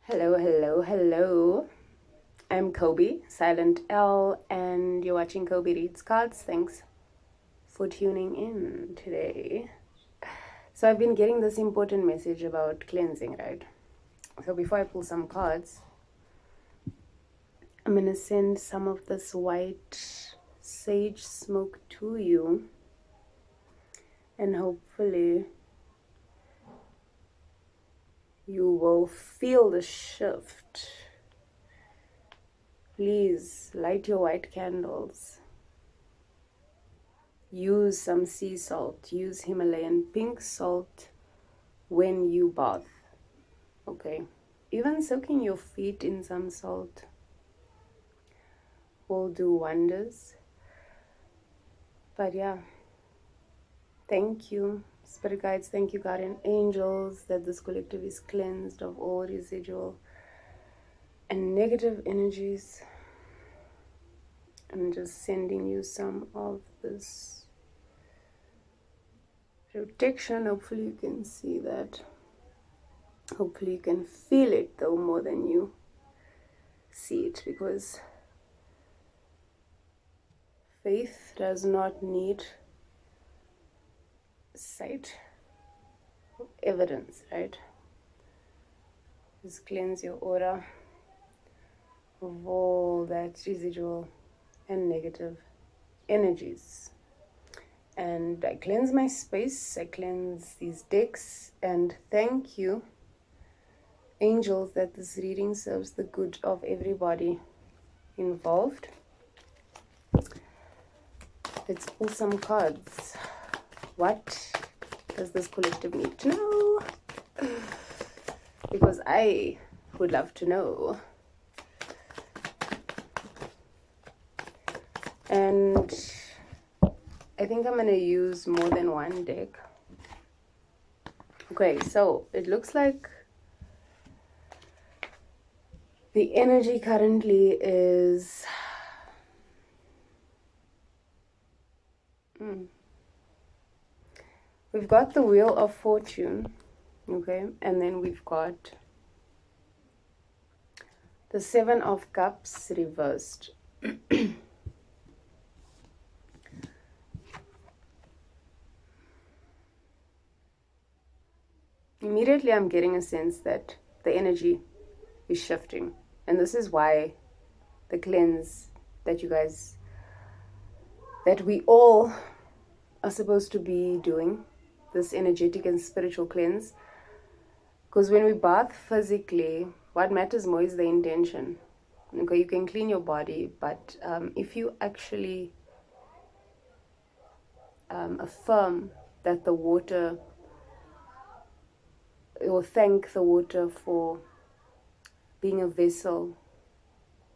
Hello, hello, hello. I'm Kobe, Silent L, and you're watching Kobe Reads Cards. Thanks for tuning in today. So I've been getting this important message about cleansing, right? So before I pull some cards, I'm going to send some of this white sage smoke to you, and hopefully you will feel the shift. Please light your white candles. Use some sea salt. Use Himalayan pink salt when you bath. Okay? Even soaking your feet in some salt will do wonders. But yeah, thank you, Spirit Guides. Thank you, Guardian Angels, that this collective is cleansed of all residual and negative energies. I'm just sending you some of this protection. Hopefully you can see that. Hopefully you can feel it though more than you see it, because faith does not need sight, evidence, right? Just cleanse your aura of all that residual and negative energies. And I cleanse my space, I cleanse these decks, and thank you, angels, that this reading serves the good of everybody involved. Let's pull some cards. What does this collective need to know? Because I would love to know. And I think I'm going to use more than one deck. Okay, so it looks like the energy currently is we've got the Wheel of Fortune, okay, and then we've got the Seven of Cups reversed. Immediately I'm getting a sense that the energy is shifting, and this is why the cleanse that you guys, that we all are supposed to be doing, this energetic and spiritual cleanse. Because when we bath physically, what matters more is the intention. Okay, you can clean your body, but if you actually affirm that the water, or thank the water for being a vessel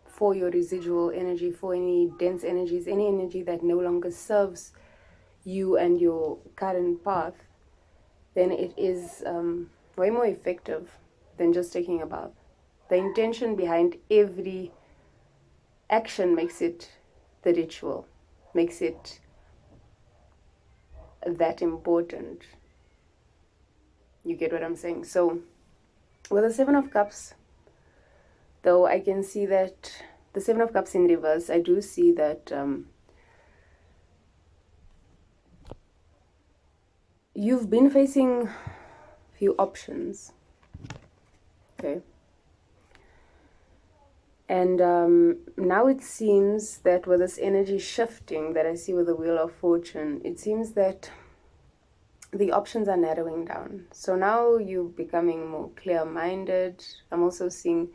for your residual energy, for any dense energies, any energy that no longer serves you and your current path, then it is way more effective than just taking a bath. The intention behind every action makes it the ritual, makes it that important. You get what I'm saying? So with the Seven of Cups, though, I can see that the Seven of Cups in reverse, I do see that you've been facing a few options, okay? And now it seems that with this energy shifting that I see with the Wheel of Fortune, it seems that the options are narrowing down. So now you're becoming more clear-minded. I'm also seeing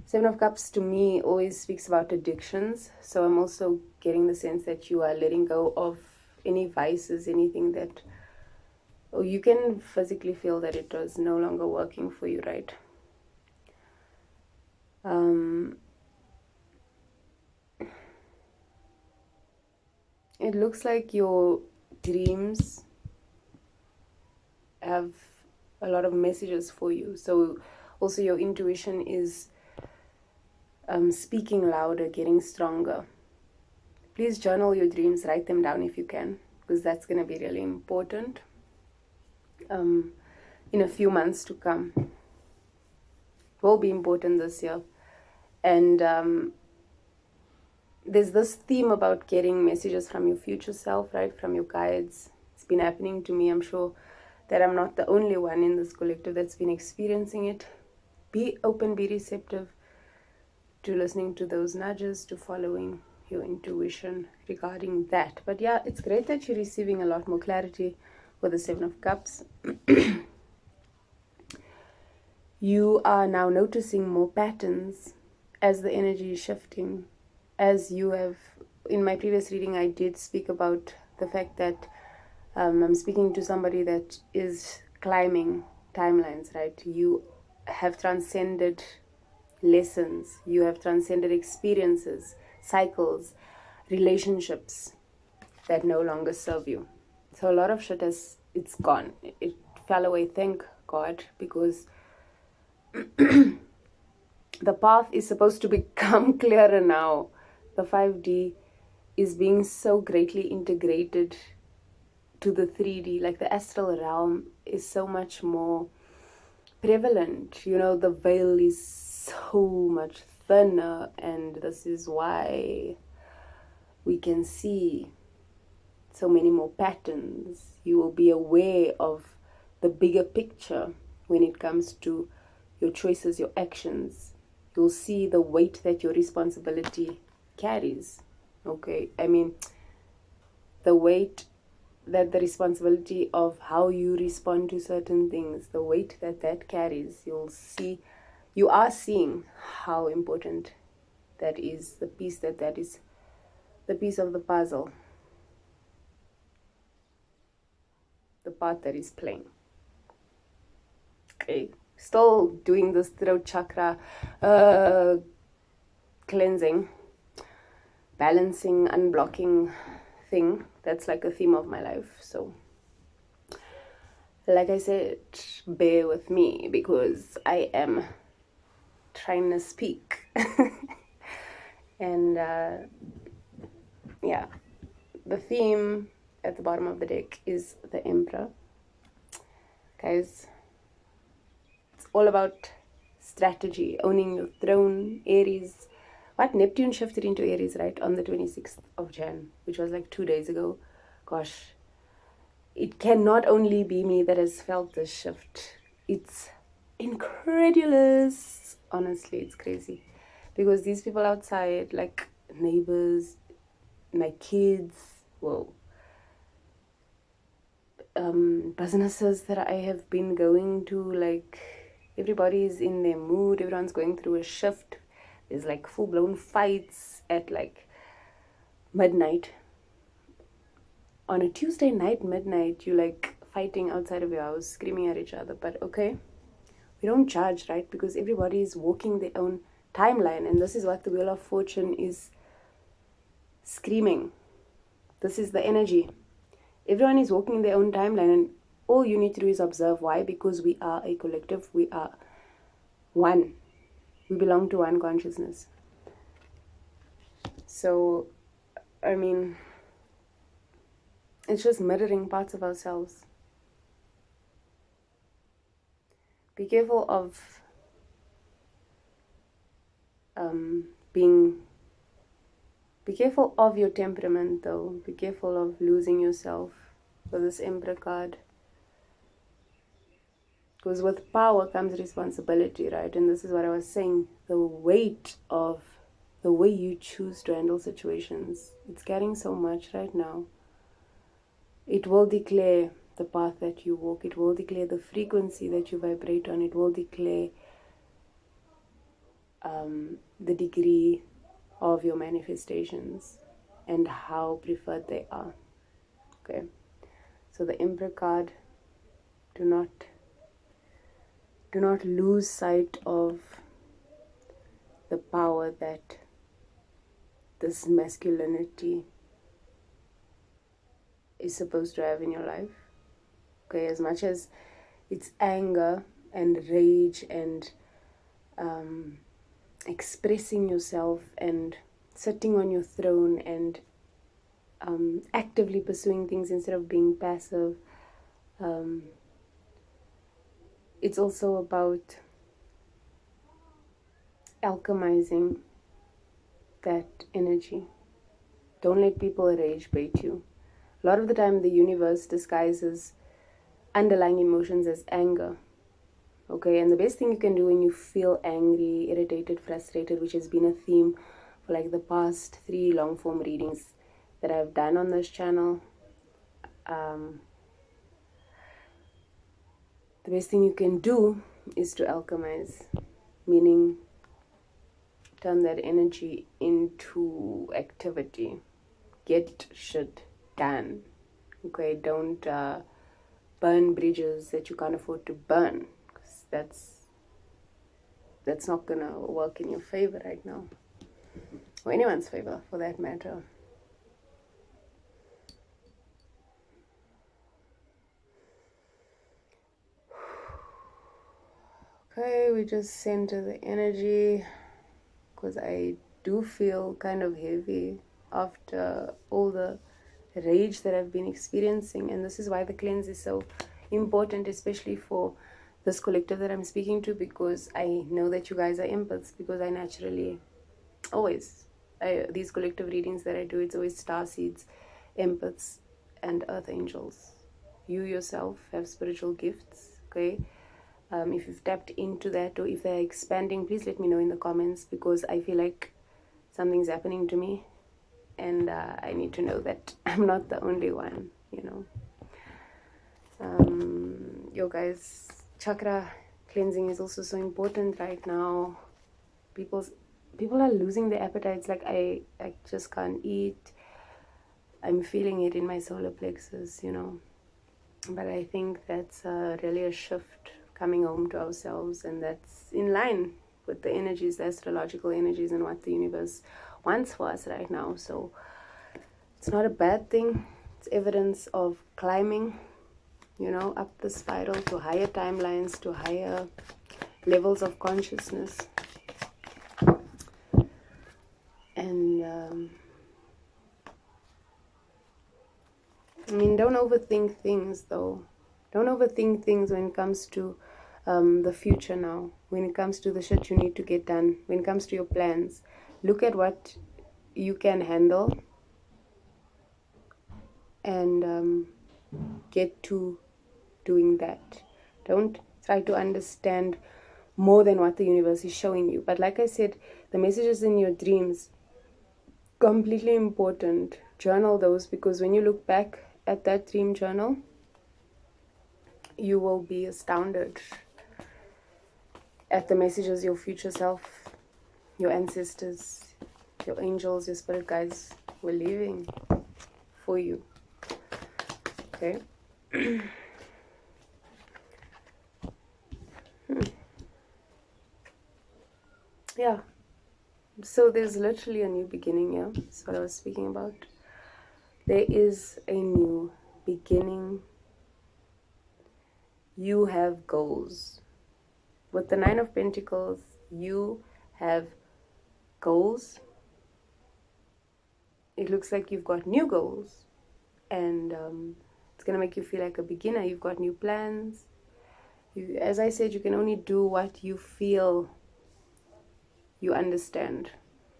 Seven of Cups to me always speaks about addictions. So I'm also getting the sense that you are letting go of any vices, anything that, or you can physically feel that it was no longer working for you, right? It looks like your dreams have a lot of messages for you. So also your intuition is speaking louder, getting stronger. Please journal your dreams, write them down if you can, because that's going to be really important in a few months to come. will be important this year. And there's this theme about getting messages from your future self, right? From your guides. It's been happening to me. I'm sure that I'm not the only one in this collective that's been experiencing it. Be open, be receptive to listening to those nudges, to following your intuition regarding that. But yeah, it's great that you're receiving a lot more clarity with the Seven of Cups. You are now noticing more patterns as the energy is shifting. As you have, in my previous reading, I did speak about the fact that I'm speaking to somebody that is climbing timelines, right? You have transcended lessons, you have transcended experiences, cycles, relationships that no longer serve you. So a lot of shit it's gone. It fell away, thank God, because the path is supposed to become clearer now. The 5D is being so greatly integrated to the 3D, like the astral realm is so much more prevalent. You know, the veil is so much thinner, and this is why we can see so many more patterns. You will be aware of the bigger picture when it comes to your choices, your actions. You'll see the weight that your responsibility carries. Okay, I mean, the weight that the responsibility of how you respond to certain things, the weight that that carries, you are seeing how important that is, the piece that is the piece of the puzzle, the part that is playing. Okay, still doing this throat chakra cleansing, balancing, unblocking thing. That's like a theme of my life. So like I said, bear with me because I am trying to speak. And yeah, the theme at the bottom of the deck is the Emperor. Guys, it's all about strategy, owning your throne. Aries, what, Neptune shifted into Aries, right, on the 26th of Jan, which was like 2 days ago. Gosh, it cannot only be me that has felt this shift. It's incredulous. Honestly, it's crazy. Because these people outside, like neighbors, my kids, whoa, businesses that I have been going to, like, everybody's in their mood, everyone's going through a shift. There's like full-blown fights at like midnight. On a Tuesday night, midnight, you like fighting outside of your house, screaming at each other. But okay, we don't judge, right? Because everybody is walking their own timeline, and this is what the Wheel of Fortune is screaming. This is the energy. Everyone is walking their own timeline, and all you need to do is observe. Why? Because we are a collective. We are one. We belong to one consciousness. So, I mean, it's just mirroring parts of ourselves. Be careful of be careful of your temperament, though. Be careful of losing yourself with this Emperor card. Because with power comes responsibility, right? And this is what I was saying. The weight of the way you choose to handle situations, it's carrying so much right now. It will declare the path that you walk. It will declare the frequency that you vibrate on. It will declare the degree of your manifestations and how preferred they are. Okay, so the Emperor card, do not lose sight of the power that this masculinity is supposed to have in your life. Okay, as much as it's anger and rage and expressing yourself and sitting on your throne and actively pursuing things instead of being passive, it's also about alchemizing that energy. Don't let people rage bait you. A lot of the time, the universe disguises underlying emotions as anger. Okay, and the best thing you can do when you feel angry, irritated, frustrated, which has been a theme for like the past 3 long form readings that I've done on this channel, the best thing you can do is to alchemize, meaning turn that energy into activity. Get shit done. Okay, don't burn bridges that you can't afford to burn, because that's not gonna work in your favor right now, or anyone's favor for that matter. Okay, we just center the energy, because I do feel kind of heavy after all the rage that I've been experiencing, and this is why the cleanse is so important, especially for this collective that I'm speaking to, because I know that you guys are empaths, because I naturally always, these collective readings that I do, it's always star seeds, empaths, and earth angels. You yourself have spiritual gifts, okay? If you've tapped into that, or if they're expanding, please let me know in the comments, because I feel like something's happening to me, and I need to know that I'm not the only one, you know. Yo guys, chakra cleansing is also so important right now. People are losing their appetites. Like I just can't eat. I'm feeling it in my solar plexus, you know. But I think that's really a shift, coming home to ourselves, and that's in line with the energies, the astrological energies, and what the universe wants for us right now. So it's not a bad thing. It's evidence of climbing, you know, up the spiral to higher timelines, to higher levels of consciousness. And I mean, don't overthink things, though. Don't overthink things when it comes to the future now. When it comes to the shit you need to get done. When it comes to your plans. Look at what you can handle. And get to doing that. Don't try to understand more than what the universe is showing you. But like I said, the messages in your dreams, completely important. Journal those, because when you look back at that dream journal, you will be astounded at the messages your future self, your ancestors, your angels, your spirit guides were leaving for you. Okay. Yeah. So there's literally a new beginning here. That's what I was speaking about. There is a new beginning. You have goals. With the 9 of Pentacles, you have goals. It looks like you've got new goals. And it's going to make you feel like a beginner. You've got new plans. As I said, you can only do what you feel you understand.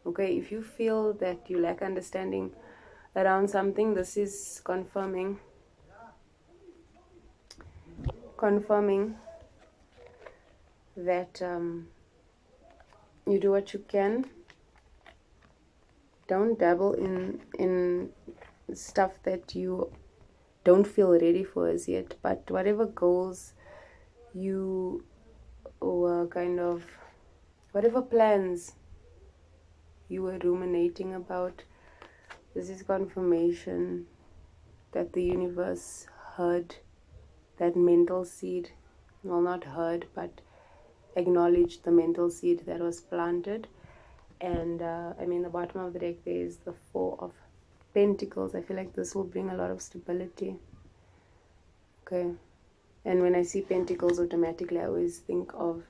Okay, if you feel that you lack understanding around something, this is confirming that you do what you can. Don't dabble in stuff that you don't feel ready for as yet. But whatever goals you were whatever plans you were ruminating about, this is confirmation that the universe heard that mental seed. Well, not heard, but acknowledged the mental seed that was planted. And I mean, the bottom of the deck, there is the 4 of Pentacles. I feel like this will bring a lot of stability. Okay. And when I see Pentacles, automatically I always think of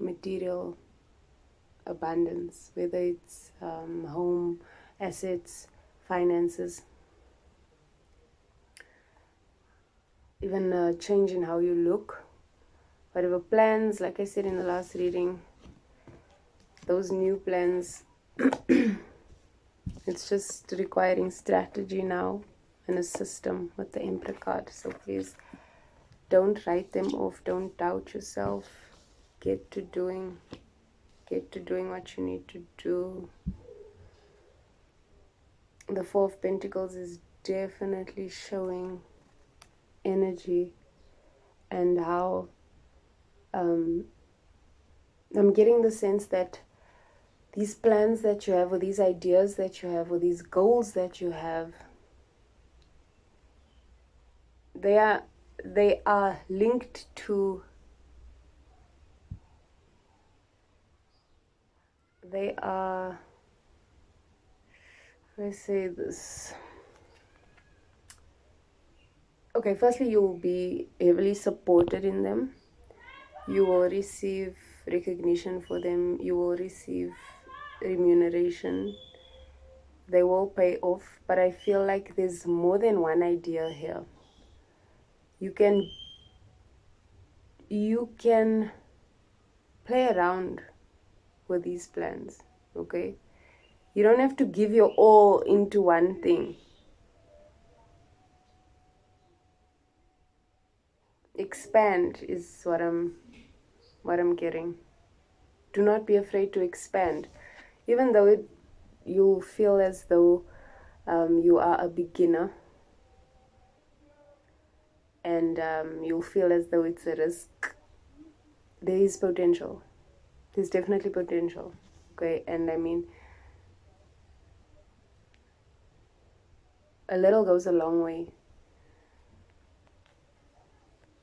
material abundance, whether it's home, assets, finances, even a change in how you look, whatever plans, like I said in the last reading, those new plans, it's just requiring strategy now and a system with the Emperor card. So please don't write them off. Don't doubt yourself. Get to doing what you need to do. The Four of Pentacles is definitely showing energy and how I'm getting the sense that these plans that you have, or these ideas that you have, or these goals that you have, they are linked to, they are, let's say this. Okay, firstly, you will be heavily supported in them. You will receive recognition for them. You will receive remuneration. They will pay off. But I feel like there's more than one idea here. You can play around with these plans, okay? You don't have to give your all into one thing. Expand is what I'm getting. Do not be afraid to expand, even though you feel as though you are a beginner, and you feel as though it's a risk. There is potential. There's definitely potential, okay? And I mean, a little goes a long way.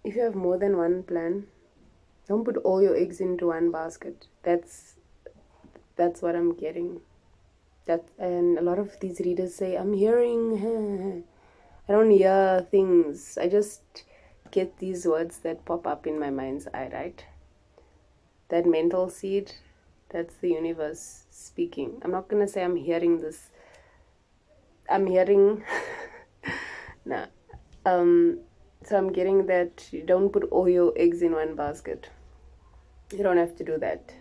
If you have more than one plan, don't put all your eggs into one basket. That's what I'm getting. And a lot of these readers say, I'm hearing, I don't hear things. I just get these words that pop up in my mind's eye, right? That mental seed, that's the universe speaking. I'm not going to say I'm hearing this. I'm hearing, nah. So I'm getting that you don't put all your eggs in one basket. You don't have to do that.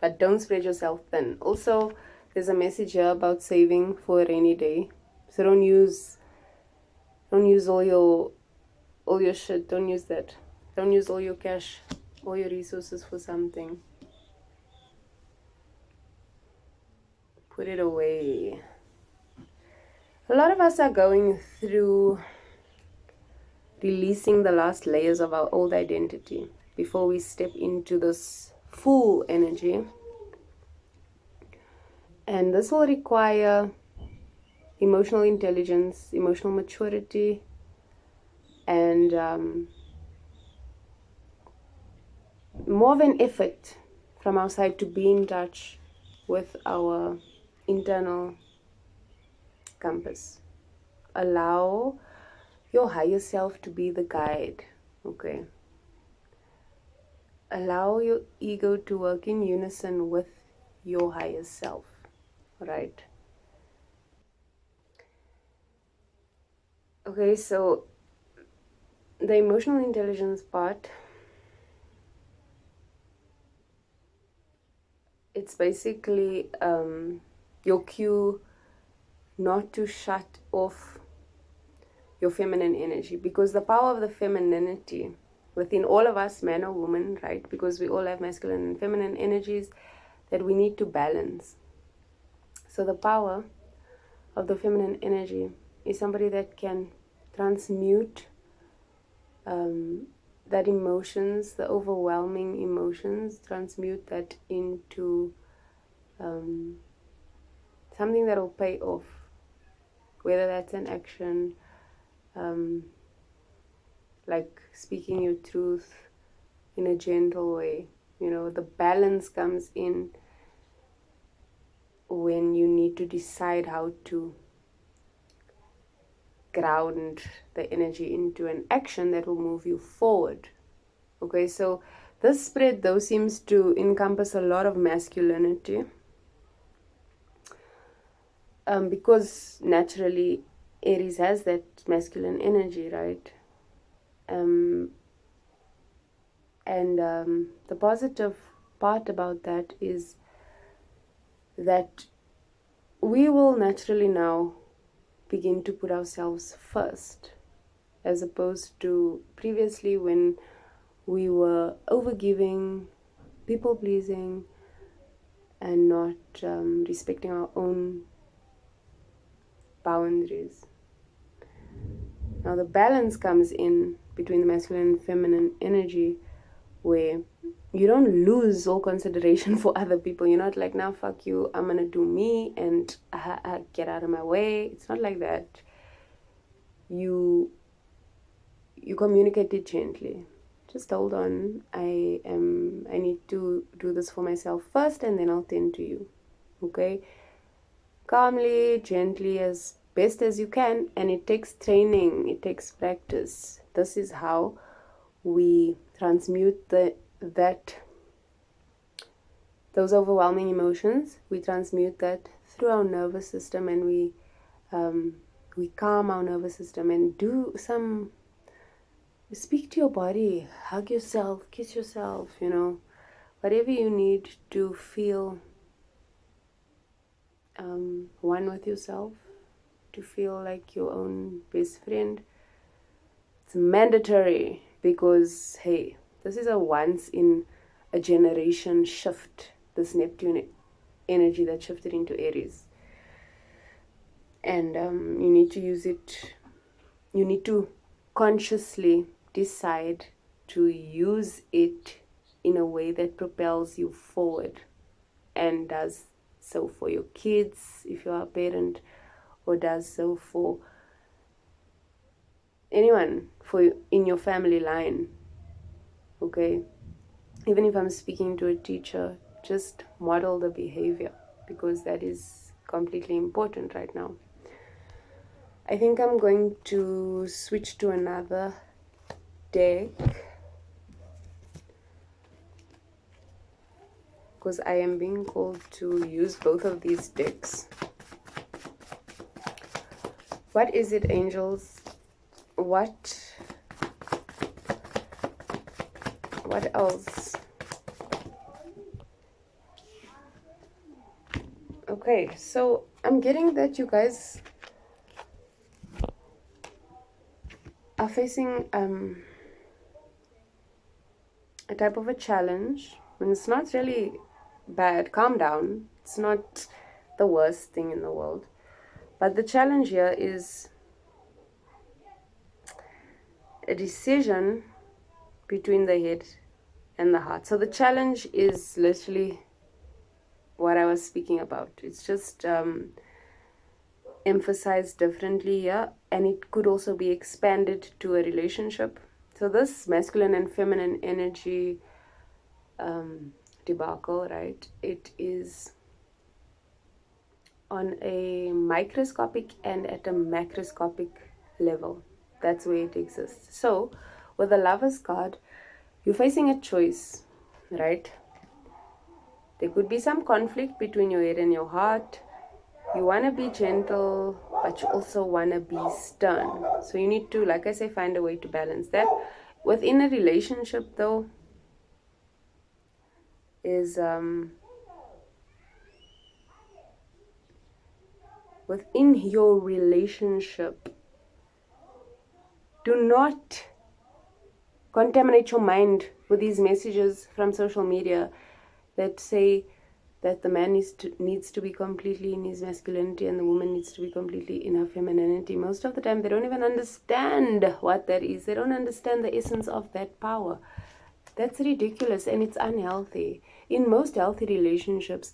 But don't spread yourself thin. Also, there's a message here about saving for a rainy day. So don't use all your shit. Don't use that. Don't use all your cash, all your resources for something. Put it away. A lot of us are going through releasing the last layers of our old identity before we step into this full energy. And this will require emotional intelligence, emotional maturity, and more of an effort from our side to be in touch with our internal compass. Allow your higher self to be the guide, okay? Allow your ego to work in unison with your higher self, right? Okay, so the emotional intelligence part, it's basically your cue not to shut off your feminine energy, because the power of the femininity within all of us, man or woman, right? Because we all have masculine and feminine energies that we need to balance. So the power of the feminine energy is somebody that can transmute that emotions, the overwhelming emotions, transmute that into something that will pay off, whether that's an action, like speaking your truth in a gentle way. You know, the balance comes in when you need to decide how to ground the energy into an action that will move you forward. Okay, so this spread though seems to encompass a lot of masculinity, because naturally Aries has that masculine energy, right? And the positive part about that is that we will naturally now begin to put ourselves first, as opposed to previously when we were overgiving, people pleasing, and not respecting our own boundaries. Now the balance comes in between the masculine and feminine energy, where you don't lose all consideration for other people. You're not like, now fuck you, I'm gonna do me and get out of my way. It's not like that. You communicate it gently. Just hold on, I need to do this for myself first, and then I'll tend to you. Okay? Calmly, gently, as best as you can, and it takes training, it takes practice. This is how we transmute those overwhelming emotions. We transmute that through our nervous system, and we calm our nervous system and speak to your body, hug yourself, kiss yourself, whatever you need to feel one with yourself, to feel like your own best friend. It's mandatory because, hey, this is a once in a generation shift, this Neptune energy that shifted into Aries. And you need to use it, you need to consciously decide to use it in a way that propels you forward and does so for your kids if you are a parent, or does so for anyone in your family line. Okay, even if I'm speaking to a teacher, just model the behavior, because that is completely important right now. I think I'm going to switch to another deck because I am being called to use both of these decks. What is it, angels? What else? Okay, so I'm getting that you guys are facing a type of a challenge, and it's not really bad. Calm down. It's not the worst thing in the world. But the challenge here is a decision between the head and the heart. So the challenge is literally what I was speaking about. It's just emphasized differently here, and it could also be expanded to a relationship. So this masculine and feminine energy debacle, right? It is on a microscopic and at a macroscopic level. That's where it exists. So with the Lover's card, you're facing a choice, right? There could be some conflict between your head and your heart. You want to be gentle, but you also want to be stern. So you need to, like I say, find a way to balance that. Within a relationship, though, is within your relationship, do not contaminate your mind with these messages from social media that say that the man needs to be completely in his masculinity and the woman needs to be completely in her femininity. Most of the time, they don't even understand what that is. They don't understand the essence of that power. That's ridiculous, and it's unhealthy. In most healthy relationships,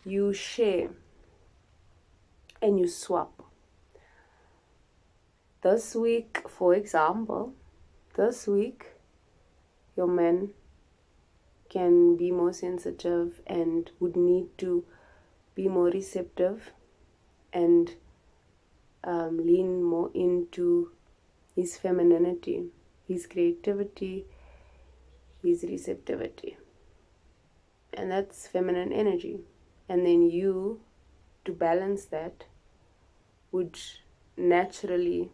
you share and you swap. This week, for example, your man can be more sensitive and would need to be more receptive and lean more into his femininity, his creativity, his receptivity. And that's feminine energy. And then you, to balance that, would naturally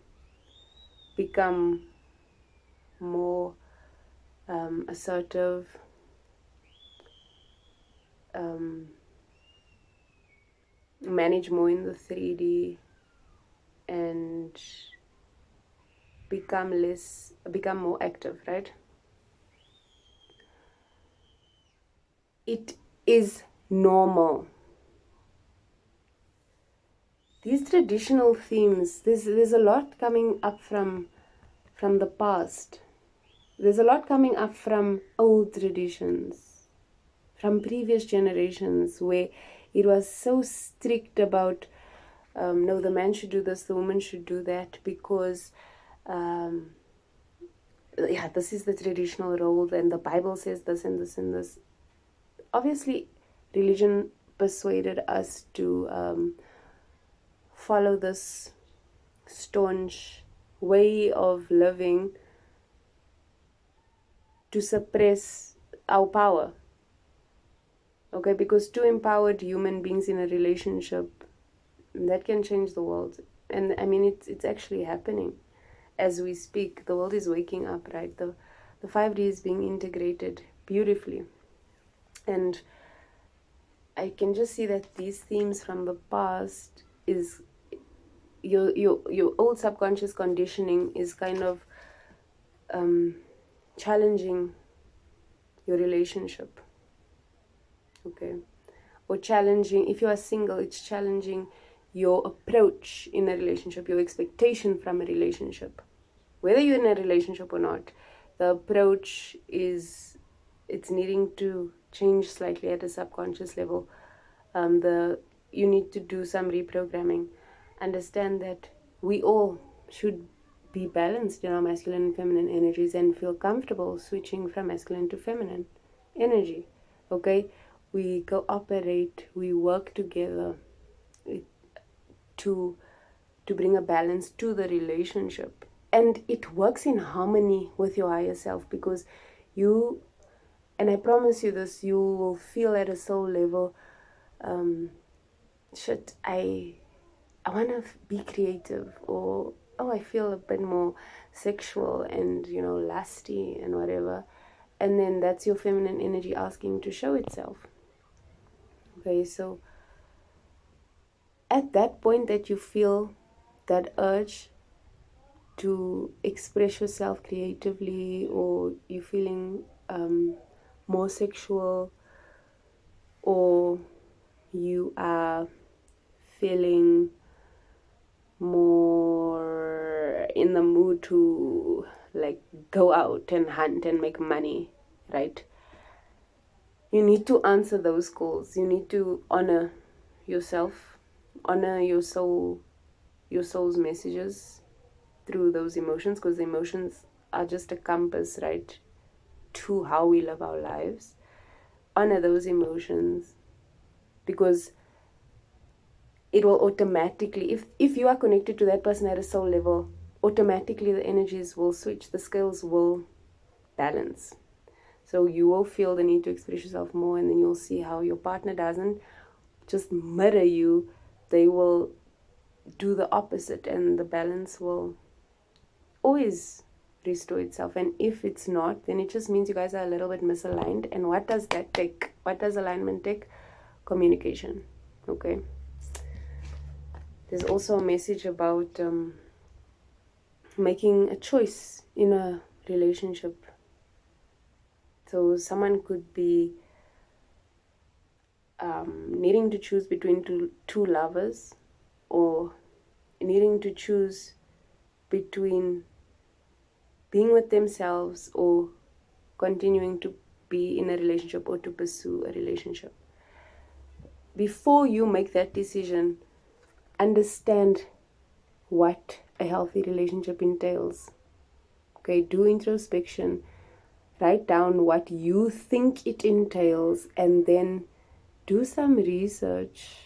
become more assertive, manage more in the 3D and become more active, right? It is normal. These traditional themes, there's a lot coming up from the past. There's a lot coming up from old traditions, from previous generations, where it was so strict about, no, the man should do this, the woman should do that, because this is the traditional role, and the Bible says this and this and this. Obviously, religion persuaded us to follow this staunch way of living to suppress our power. Okay, because two empowered human beings in a relationship, that can change the world. And I mean, it's actually happening as we speak. The world is waking up, right? The 5D is being integrated beautifully. And I can just see that these themes from the past is your old subconscious conditioning is kind of challenging your relationship. Okay, or challenging, if you are single, it's challenging your approach in a relationship, your expectation from a relationship. Whether you're in a relationship or not, the approach it's needing to change slightly at a subconscious level. You need to do some reprogramming. Understand that we all should be balanced in our masculine and feminine energies and feel comfortable switching from masculine to feminine energy. Okay, we cooperate, we work together to bring a balance to the relationship, and it works in harmony with your higher self, because you, and I promise you this, you will feel at a soul level, I want to be creative, or I feel a bit more sexual and lusty and whatever, and then that's your feminine energy asking to show itself. Okay, so at that point that you feel that urge to express yourself creatively, or you're feeling more sexual, or you are feeling more in the mood to like go out and hunt and make money, right? You need to answer those calls. You need to honor yourself, honor your soul's messages through those emotions, because emotions are just a compass, right, to how we live our lives. Honor those emotions, because it will automatically, if you are connected to that person at a soul level, automatically the energies will switch, the scales will balance. So you will feel the need to express yourself more, and then you'll see how your partner doesn't just mirror you, they will do the opposite, and the balance will always restore itself. And if it's not, then it just means you guys are a little bit misaligned. And what does that take? What does alignment take? Communication. Okay, there's also a message about making a choice in a relationship. So someone could be needing to choose between two lovers, or needing to choose between being with themselves or continuing to be in a relationship or to pursue a relationship. Before you make that decision, understand what a healthy relationship entails. Okay, do introspection, write down what you think it entails, and then do some research,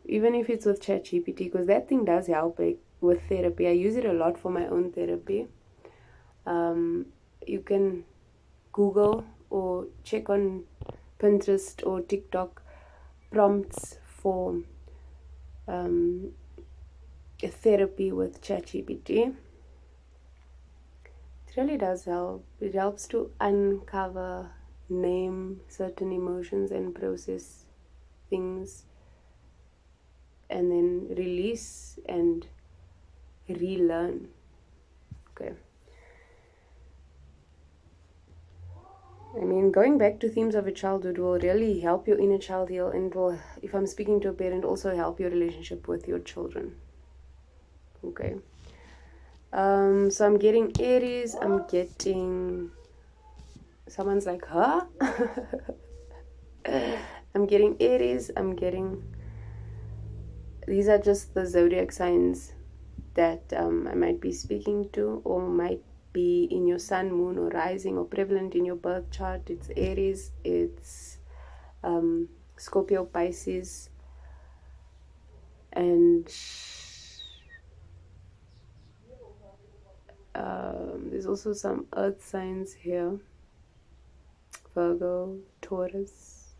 even if it's with ChatGPT, because that thing does help with therapy. I use it a lot for my own therapy. You can Google or check on Pinterest or TikTok prompts for a therapy with ChatGPT. It really does help. It helps to uncover, name certain emotions, and process things and then release and relearn. Okay. I mean, going back to themes of your childhood will really help your inner child heal, and will, if I'm speaking to a parent, also help your relationship with your children. Okay. So I'm getting Aries, I'm getting, someone's like, huh? I'm getting Aries, I'm getting, these are just the zodiac signs that I might be speaking to, or might be in your sun, moon, or rising, or prevalent in your birth chart. It's Aries, it's Scorpio, Pisces, and there's also some earth signs here: Virgo, Taurus,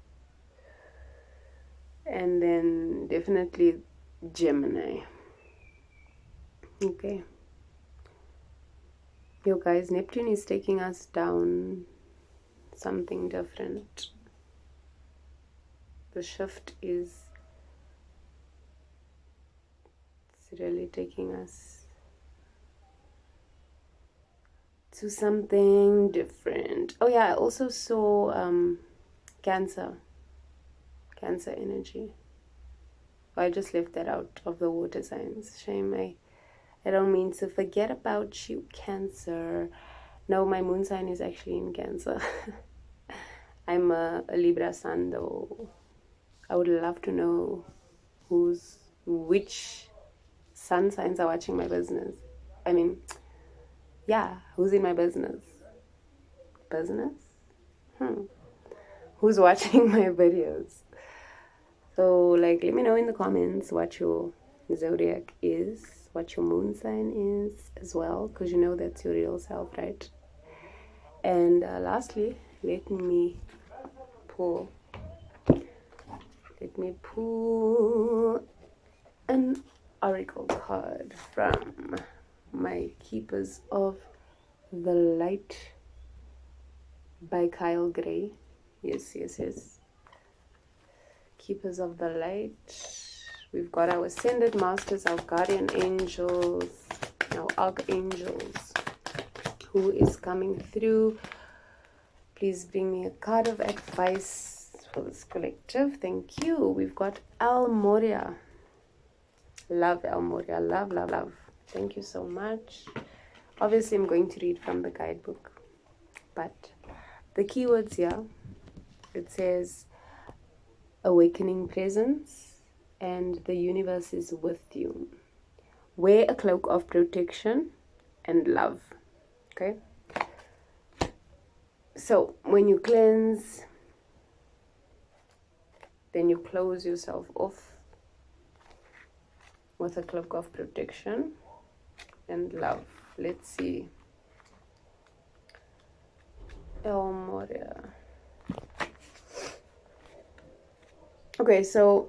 and then definitely Gemini. Okay. Yo guys, Neptune is taking us down something different. The shift is, it's really taking us to something different. Oh yeah, I also saw Cancer energy. I just left that out of the water signs. Shame. I don't mean to forget about you, Cancer. No, my moon sign is actually in Cancer. I'm a Libra sun though. I would love to know which sun signs are watching my business. I mean, yeah, who's in my business? Who's watching my videos? So, like, let me know in the comments what your zodiac is, what your moon sign is as well, because you know that's your real self, right? And lastly, let me pull an oracle card from my Keepers of the Light by Kyle Gray. Yes. Keepers of the Light. We've got our Ascended Masters, our Guardian Angels, our Archangels. Who is coming through? Please bring me a card of advice for this collective. Thank you. We've got Almoria. Love Almoria. Love. Thank you so much. Obviously, I'm going to read from the guidebook. But the keywords here, it says awakening presence, and the universe is with you. Wear a cloak of protection and love. Okay? So when you cleanse, then you close yourself off with a cloak of protection and love. Let's see. Almoria. Okay, so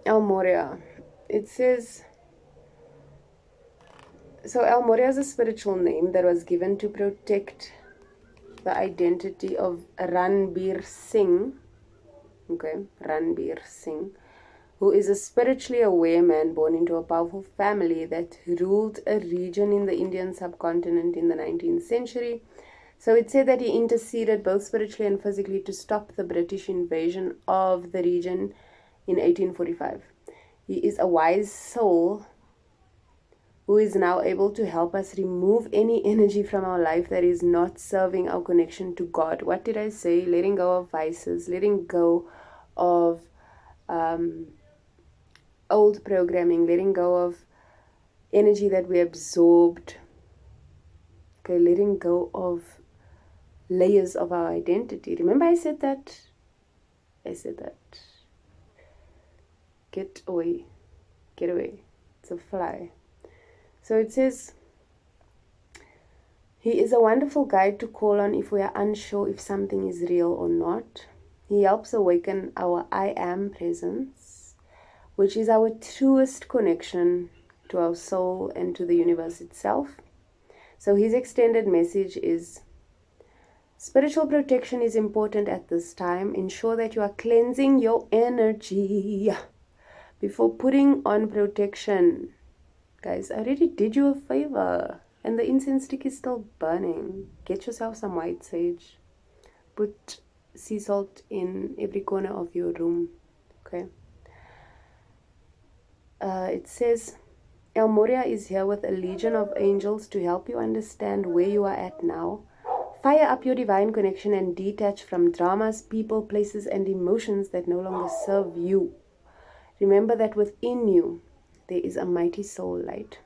Almoria. It says, so Almoria is a spiritual name that was given to protect the identity of Ranbir Singh. Okay, Ranbir Singh, who is a spiritually aware man born into a powerful family that ruled a region in the Indian subcontinent in the 19th century. So it said that he interceded both spiritually and physically to stop the British invasion of the region in 1845. He is a wise soul who is now able to help us remove any energy from our life that is not serving our connection to God. What did I say? Letting go of vices, letting go of old programming, letting go of energy that we absorbed. Okay, letting go of layers of our identity. Remember I said that? Get away. It's a fly. So it says, he is a wonderful guide to call on if we are unsure if something is real or not. He helps awaken our I am presence, which is our truest connection to our soul and to the universe itself. So his extended message is, spiritual protection is important at this time. Ensure that you are cleansing your energy before putting on protection. Guys, I already did you a favor, and the incense stick is still burning. Get yourself some white sage. Put sea salt in every corner of your room. Okay. It says, El Moria is here with a legion of angels to help you understand where you are at now. Fire up your divine connection and detach from dramas, people, places, and emotions that no longer serve you. Remember that within you, there is a mighty soul light.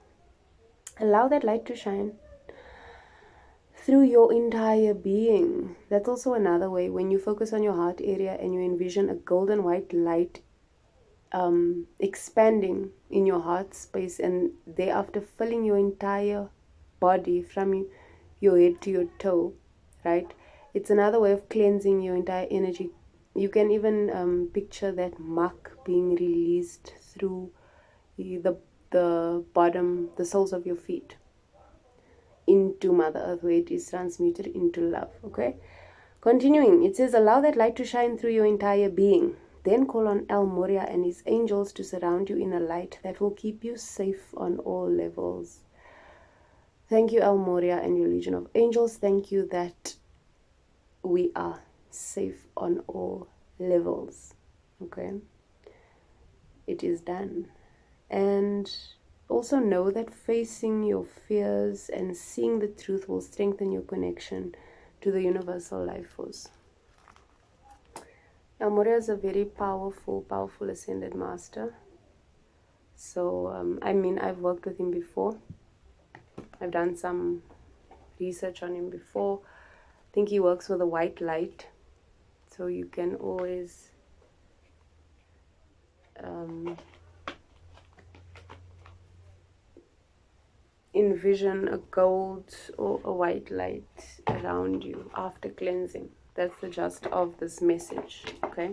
Allow that light to shine through your entire being. That's also another way. When you focus on your heart area and you envision a golden white light expanding in your heart space and thereafter filling your entire body from your head to your toe, right? It's another way of cleansing your entire energy. You can even picture that muck being released through the bottom, the soles of your feet into Mother Earth, where it is transmuted into love. Okay, continuing, it says, allow that light to shine through your entire being. Then call on El Moria and his angels to surround you in a light that will keep you safe on all levels. Thank you, El Moria and your legion of angels. Thank you that we are safe on all levels. Okay, it is done. And also know that facing your fears and seeing the truth will strengthen your connection to the universal life force. El Moria is a very powerful ascended master. So, I mean, I've worked with him before. I've done some research on him before. I think he works with a white light. So you can always envision a gold or a white light around you after cleansing. That's the gist of this message. Okay,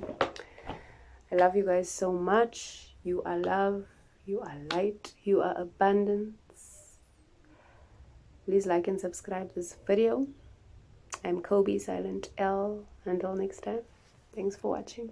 I love you guys so much. You are love, you are light, you are abundance. Please like and subscribe this video. I'm Kobe Silent L. Until next time, thanks for watching.